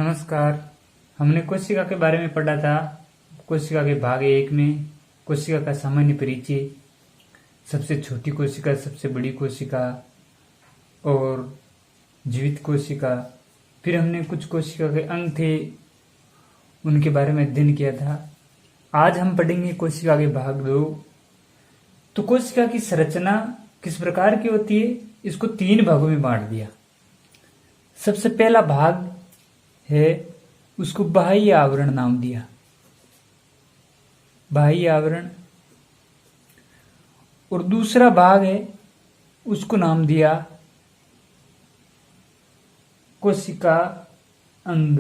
नमस्कार। हमने कोशिका के बारे में पढ़ा था। कोशिका के भाग 1 में कोशिका का सामान्य परिचय, सबसे छोटी कोशिका, सबसे बड़ी कोशिका और जीवित कोशिका। फिर हमने कुछ कोशिका के अंग थे, उनके बारे में अध्ययन किया था। आज हम पढ़ेंगे कोशिका के भाग 2। तो कोशिका की संरचना किस प्रकार की होती है, इसको 3 भागों में बांट दिया। सबसे पहला भाग है, उसको बाह्य आवरण नाम दिया। बाह्य आवरण। और दूसरा भाग है, उसको नाम दिया कोशिका अंग।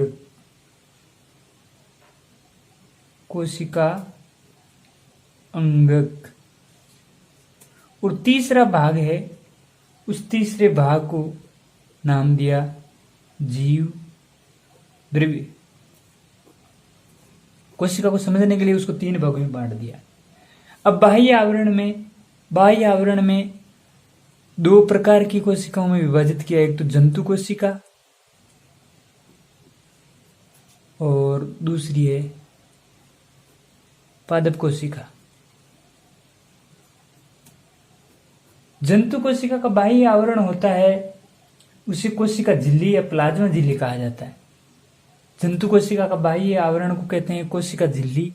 कोशिका अंगक। और तीसरा भाग है, उस तीसरे भाग को नाम दिया जीव द्रव्य। कोशिका को समझने के लिए उसको 3 भागों में बांट दिया। अब बाह्य आवरण में 2 प्रकार की कोशिकाओं में विभाजित किया। एक तो जंतु कोशिका और दूसरी है पादप कोशिका। जंतु कोशिका का बाह्य आवरण होता है, उसे कोशिका झिल्ली या प्लाज्मा झिल्ली कहा जाता है। जंतु कोशिका का बाह्य आवरण को कहते हैं कोशिका झिल्ली।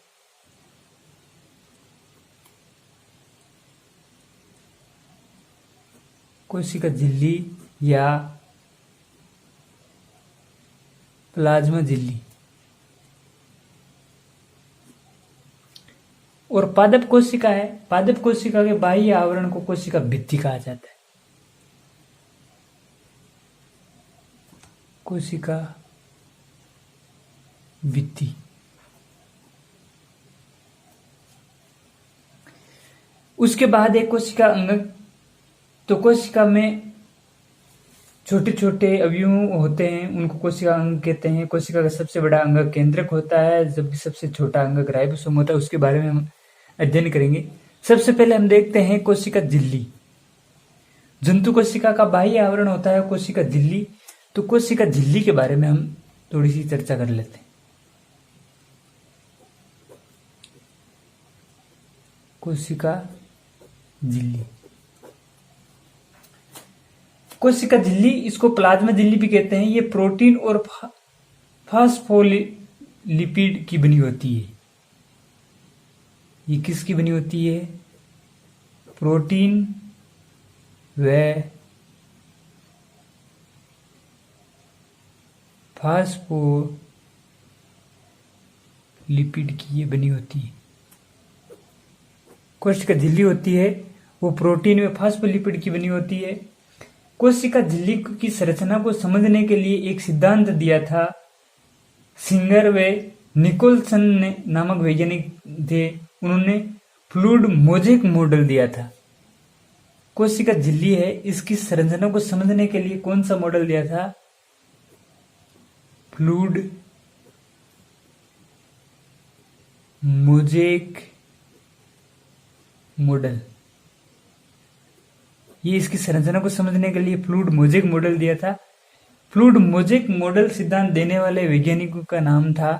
कोशिका झिल्ली या प्लाज्मा झिल्ली। और पादप कोशिका है, पादप कोशिका के बाह्य आवरण को कोशिका भित्ति कहा जाता है। कोशिका भित्ति। उसके बाद एक कोशिका अंगक। तो कोशिका में छोटे छोटे अवयव होते हैं, उनको कोशिका अंग कहते हैं। कोशिका का सबसे बड़ा अंगक केंद्रक होता है, जबकि सबसे छोटा अंगक राइबोसोम होता है। उसके बारे में हम अध्ययन करेंगे। सबसे पहले हम देखते हैं कोशिका झिल्ली। जंतु कोशिका का बाह्य आवरण होता है कोशिका झिल्ली। तो कोशिका झिल्ली के बारे में हम थोड़ी सी चर्चा कर लेते हैं। कोशिका झिल्ली। कोशिका झिल्ली, इसको प्लाज्मा झिल्ली भी कहते हैं। ये प्रोटीन और फास्फोलिपिड की बनी होती है। ये किसकी बनी होती है? प्रोटीन व फास्फोलिपिड की ये बनी होती है। कोशिका झिल्ली होती है, वो प्रोटीन व फास्फोलिपिड की बनी होती है। कोशिका झिल्ली की संरचना को समझने के लिए एक सिद्धांत दिया था। सिंगर व निकोलसन ने नामक वैज्ञानिक थे, उन्होंने फ्लूइड मोज़ेक मॉडल दिया था। कोशिका झिल्ली है, इसकी संरचना को समझने के लिए कौन सा मॉडल दिया था? Fluid mosaic model. ये इसकी संरचना को समझने के लिए फ्लूइड मोज़ेक मॉडल दिया था। फ्लूइड मोज़ेक मॉडल सिद्धांत देने वाले वैज्ञानिकों का नाम था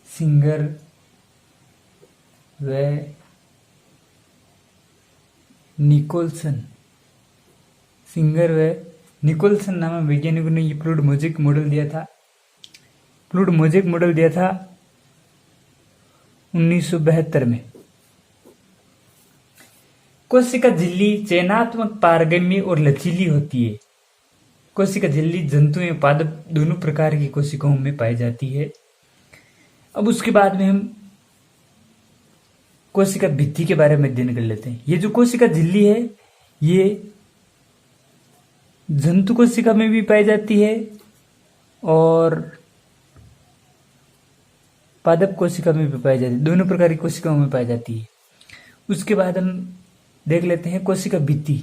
सिंगर व निकोलसन। सिंगर व निकोलसन नामक वैज्ञानिकों ने ये फ्लूइड मोज़ेक मॉडल दिया था। फ्लूइड मोज़ेक मॉडल दिया था 1972 में। कोशिका झिल्ली चयनात्मक, पारगम्य और लचीली होती है। कोशिका झिल्ली जंतु एवं पादप दोनों प्रकार की कोशिकाओं में पाई जाती है। अब उसके बाद में हम कोशिका भित्ति के बारे में अध्ययन कर लेते हैं। ये जो कोशिका झिल्ली है, ये जंतु कोशिका में भी पाई जाती है और पादप कोशिका में भी पाई जाती है। दोनों प्रकार की कोशिकाओं में पाई जाती है। उसके बाद हम देख लेते हैं कोशिका भित्ति।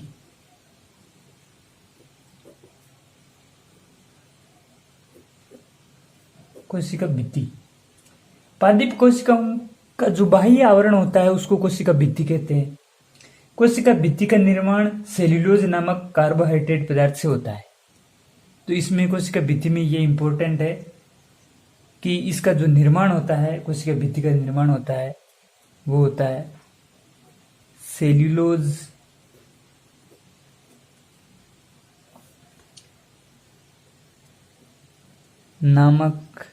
कोशिका भित्ति। पादप कोशिकाओं का जो बाह्य आवरण होता है उसको कोशिका भित्ति कहते हैं। कोशिका भित्ति का निर्माण सेल्यूलोज नामक कार्बोहाइड्रेट पदार्थ से होता है। तो इसमें कोशिका भित्ति में ये इम्पोर्टेंट है कि इसका जो निर्माण होता है, कोशिका भित्ति का निर्माण होता है, वो होता है सेल्यूलोज नामक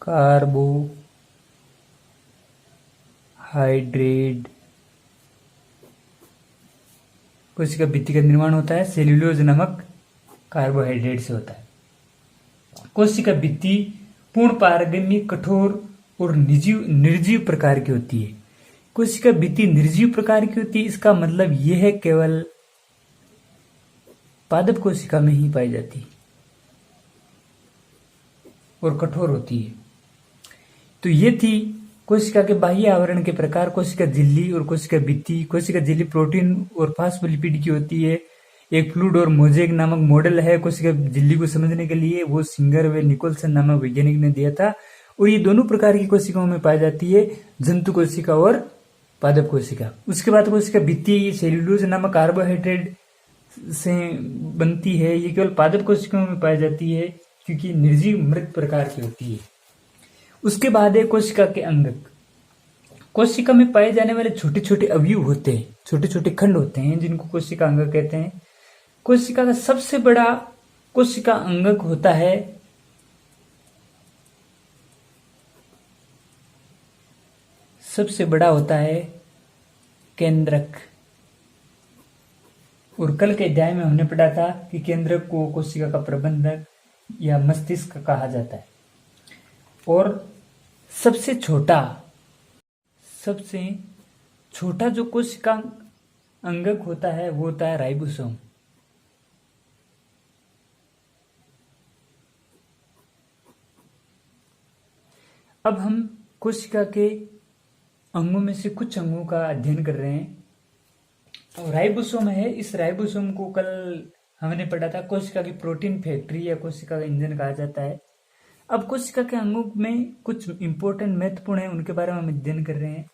कार्बोहाइड्रेट। कोशिका भित्ति का निर्माण होता है सेल्यूलोज नामक कार्बोहाइड्रेट से होता है। कोशिका भित्ति पूर्ण पारगम्य, कठोर और निर्जीव प्रकार की होती है। कोशिका भित्ति निर्जीव प्रकार की होती है, इसका मतलब यह है केवल पादप कोशिका में ही पाई जाती है और कठोर होती है। तो ये थी कोशिका के बाह्य आवरण के प्रकार, कोशिका झिल्ली और कोशिका भित्ति। कोशिका झिल्ली प्रोटीन और फास्फोलिपिड की होती है। एक फ्लूइड और मोजेक नामक मॉडल है कोशिका झिल्ली को समझने के लिए, वो सिंगर व निकोलसन नामक वैज्ञानिक ने दिया था। और ये दोनों प्रकार की कोशिकाओं में पाई जाती है, जंतु कोशिका और पादप कोशिका। उसके बाद कोशिका भित्ति सेल्यूलोज नामक कार्बोहाइड्रेट से बनती है। ये केवल पादप कोशिकाओं में पाई जाती है क्योंकि निर्जीव मृत प्रकार की होती है। उसके बाद है कोशिका के अंगक। कोशिका में पाए जाने वाले छोटे छोटे अवयव होते हैं, छोटे छोटे खंड होते हैं, जिनको कोशिका अंगक कहते हैं। कोशिका का सबसे बड़ा कोशिका अंगक होता है केंद्रक। और कल के अध्याय में हमने पढ़ा था कि केंद्रक को कोशिका का प्रबंधक या मस्तिष्क कहा जाता है। और सबसे छोटा जो कोशिका अंगक होता है वो होता है राइबोसोम। अब हम कोशिका के अंगों में से कुछ अंगों का अध्ययन कर रहे हैं। तो राइबोसोम है, इस राइबोसोम को कल हमने पढ़ा था कोशिका की प्रोटीन फैक्ट्री या कोशिका का इंजन कहा जाता है। अब कोशिका के अंगों में कुछ इंपॉर्टेंट महत्वपूर्ण है, उनके बारे में हम अध्ययन कर रहे हैं।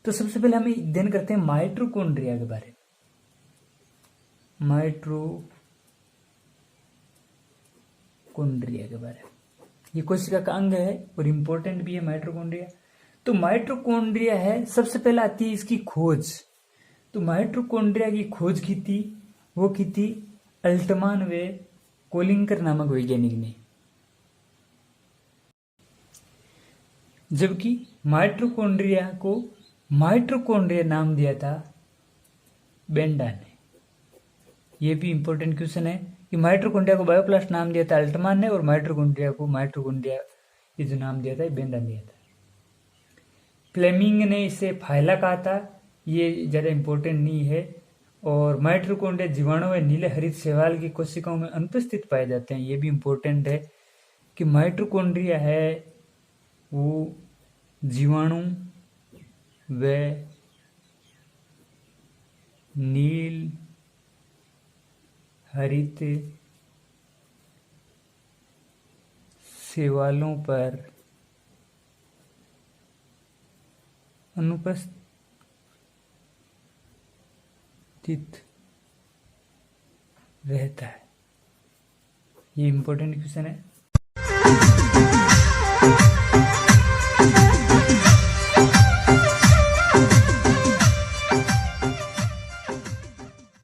तो सबसे पहले हम अध्ययन करते हैं माइटोकॉन्ड्रिया के बारे में। ये कोशिका का अंग है और इंपॉर्टेंट भी है माइटोकॉन्ड्रिया। तो माइटोकॉन्ड्रिया है, सबसे पहले आती है इसकी खोज। तो माइटोकॉन्ड्रिया की खोज की थी अल्टमान व कोलिंकर नामक वैज्ञानिक ने, जबकि माइटोकॉन्ड्रिया को माइटोकॉन्ड्रिया नाम दिया था बेंडा ने। यह भी इंपॉर्टेंट क्वेश्चन है कि माइटोकॉन्ड्रिया को बायोप्लास्ट नाम दिया था अल्टमान ने और माइटोकॉन्ड्रिया को माइटोकॉन्ड्रिया ये जो नाम दिया था बेंडा ने दिया था। फ्लेमिंग ने इसे फाइला कहा था, ये ज़्यादा इंपॉर्टेंट नहीं है। और माइटोकॉन्ड्रिया जीवाणु व नीले हरित शैवाल की कोशिकाओं में अनुपस्थित पाए जाते हैं। ये भी इंपॉर्टेंट है कि माइटोकॉन्ड्रिया है वो जीवाणु व नील हरित शैवालों पर अनुपस्थित रहता है। ये इंपॉर्टेंट क्वेश्चन है।